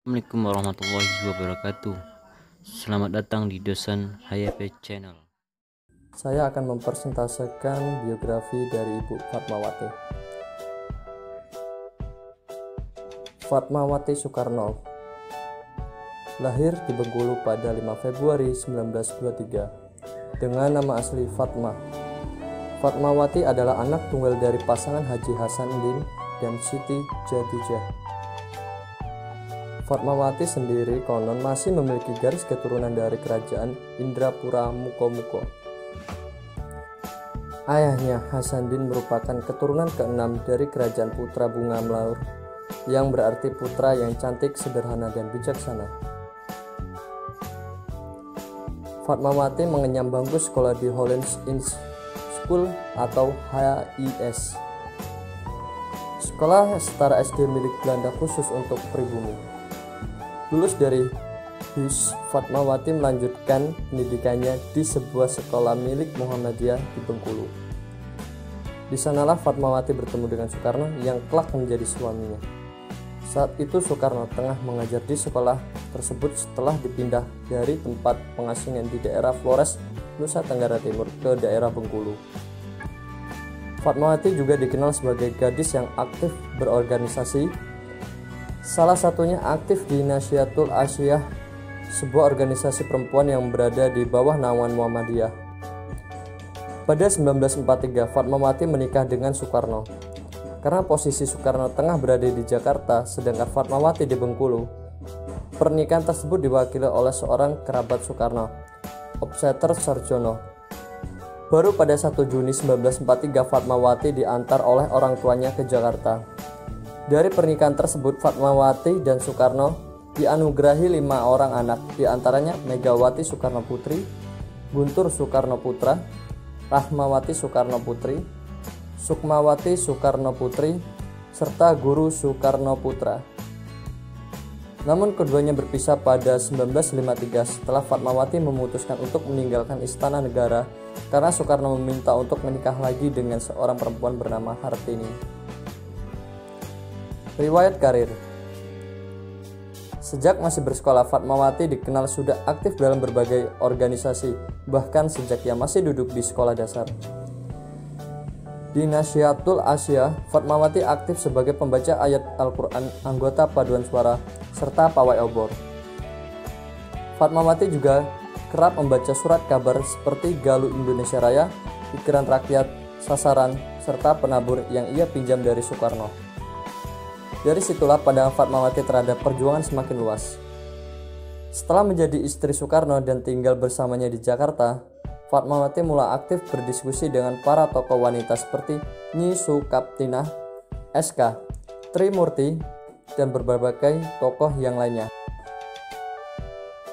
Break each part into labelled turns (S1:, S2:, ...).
S1: Assalamualaikum warahmatullahi wabarakatuh. Selamat datang di Dosen HYP Channel.
S2: Saya akan mempresentasikan biografi dari Ibu Fatmawati. Fatmawati Soekarno lahir di Bengkulu pada 5 Februari 1923 dengan nama asli Fatma. Fatmawati adalah anak tunggal dari pasangan Haji Hasanuddin dan Siti Jadijah. Fatmawati sendiri konon masih memiliki garis keturunan dari kerajaan Indrapura Muko. Ayahnya Hasanuddin merupakan keturunan keenam dari kerajaan Putra Bunga Melaur, yang berarti putra yang cantik, sederhana, dan bijaksana. Fatmawati mengenyam bangku sekolah di Hollands Inn School atau HIS, sekolah setara SD milik Belanda khusus untuk pribumi. Lulus dari HIS, Fatmawati melanjutkan pendidikannya di sebuah sekolah milik Muhammadiyah di Bengkulu. Di sanalah Fatmawati bertemu dengan Soekarno yang kelak menjadi suaminya. Saat itu Soekarno tengah mengajar di sekolah tersebut setelah dipindah dari tempat pengasingan di daerah Flores, Nusa Tenggara Timur ke daerah Bengkulu. Fatmawati juga dikenal sebagai gadis yang aktif berorganisasi. Salah satunya aktif di Nasyatul Asyiyah, sebuah organisasi perempuan yang berada di bawah naungan Muhammadiyah. Pada 1943, Fatmawati menikah dengan Soekarno. Karena posisi Soekarno tengah berada di Jakarta, sedangkan Fatmawati di Bengkulu, pernikahan tersebut diwakili oleh seorang kerabat Soekarno, Obseter Sarjono. Baru pada 1 Juni 1943, Fatmawati diantar oleh orang tuanya ke Jakarta. Dari pernikahan tersebut, Fatmawati dan Soekarno dianugerahi 5 orang anak, diantaranya Megawati Soekarno Putri, Guntur Soekarno Putra, Rahmawati Soekarno Putri, Sukmawati Soekarno Putri, serta Guru Soekarno Putra. Namun keduanya berpisah pada 1953 setelah Fatmawati memutuskan untuk meninggalkan Istana Negara karena Soekarno meminta untuk menikah lagi dengan seorang perempuan bernama Hartini. Riwayat karir. Sejak masih bersekolah, Fatmawati dikenal sudah aktif dalam berbagai organisasi, bahkan sejak ia masih duduk di sekolah dasar. Di Nasyatul Asyiyah, Fatmawati aktif sebagai pembaca ayat Al-Quran, anggota paduan suara, serta pawai obor. Fatmawati juga kerap membaca surat kabar seperti Galuh Indonesia Raya, Pikiran Rakyat, Sasaran, serta Penabur yang ia pinjam dari Soekarno. Dari situlah pandangan Fatmawati terhadap perjuangan semakin luas. Setelah menjadi istri Soekarno dan tinggal bersamanya di Jakarta, Fatmawati mulai aktif berdiskusi dengan para tokoh wanita seperti Nyi Sukaptinah, SK, Trimurti, dan berbagai tokoh yang lainnya.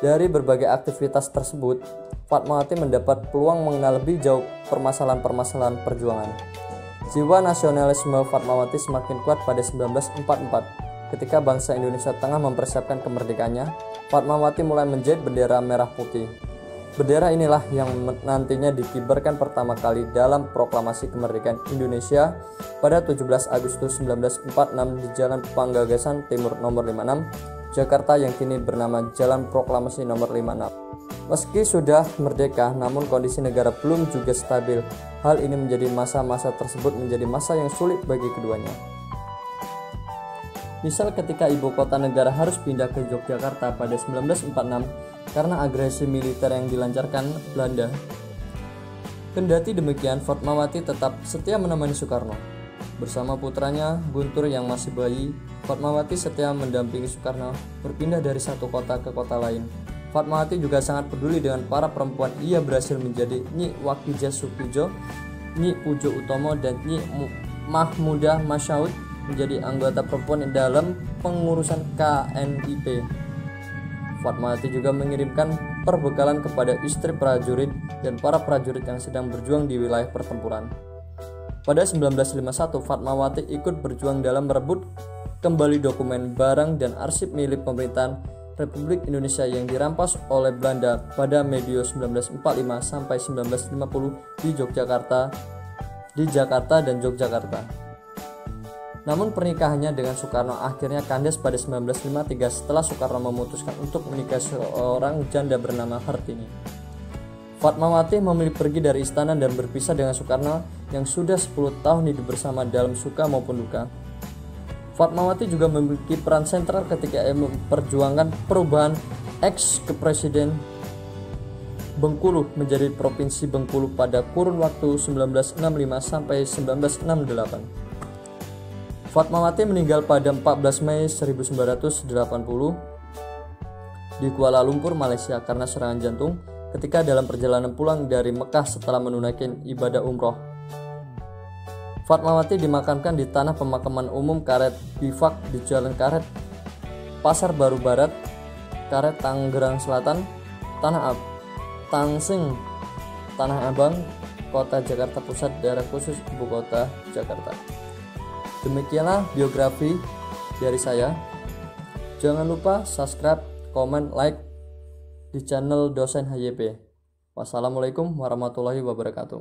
S2: Dari berbagai aktivitas tersebut, Fatmawati mendapat peluang mengenal lebih jauh permasalahan-permasalahan perjuangan. Jiwa nasionalisme Fatmawati semakin kuat pada 1944. Ketika bangsa Indonesia tengah mempersiapkan kemerdekaannya, Fatmawati mulai menjahit bendera merah putih. Bendera inilah yang nantinya dikibarkan pertama kali dalam proklamasi kemerdekaan Indonesia pada 17 Agustus 1946 di Jalan Penggagasan Timur nomor 56, Jakarta yang kini bernama Jalan Proklamasi nomor 56. Meski sudah merdeka, namun kondisi negara belum juga stabil. Hal ini menjadi masa-masa tersebut menjadi masa yang sulit bagi keduanya. Misal ketika ibu kota negara harus pindah ke Yogyakarta pada 1946 karena agresi militer yang dilancarkan Belanda. Kendati demikian, Fatmawati tetap setia menemani Soekarno. Bersama putranya Guntur yang masih bayi, Fatmawati setia mendampingi Soekarno berpindah dari satu kota ke kota lain. Fatmawati juga sangat peduli dengan para perempuan. Ia berhasil menjadi Nyi Wakijah Supijo, Nyi Pujo Utomo, dan Nyi Mahmudah Masyaud menjadi anggota perempuan dalam pengurusan KNIP. Fatmawati juga mengirimkan perbekalan kepada istri prajurit dan para prajurit yang sedang berjuang di wilayah pertempuran. Pada 1951, Fatmawati ikut berjuang dalam merebut kembali dokumen, barang, dan arsip milik pemerintahan Republik Indonesia yang dirampas oleh Belanda pada medio 1945 sampai 1950 di Jakarta dan Yogyakarta. Namun pernikahannya dengan Soekarno akhirnya kandas pada 1953 setelah Soekarno memutuskan untuk menikah seorang janda bernama Hartini. Fatmawati memilih pergi dari istana dan berpisah dengan Soekarno yang sudah 10 tahun hidup bersama dalam suka maupun duka. Fatmawati juga memiliki peran sentral ketika ia memperjuangkan perubahan ex-kepresiden Bengkulu menjadi Provinsi Bengkulu pada kurun waktu 1965 sampai 1968. Fatmawati meninggal pada 14 Mei 1980 di Kuala Lumpur, Malaysia karena serangan jantung ketika dalam perjalanan pulang dari Mekah setelah menunaikan ibadah umroh. Fatmawati dimakamkan di tanah pemakaman umum Karet Bifak di Jalan Karet, Pasar Baru Barat, Karet, Tangerang Selatan, Tangsing, Tanah Abang, Kota Jakarta Pusat, daerah khusus Ibu Kota Jakarta. Demikianlah biografi dari saya. Jangan lupa subscribe, komen, like di channel Dosen HYP. Wassalamualaikum warahmatullahi wabarakatuh.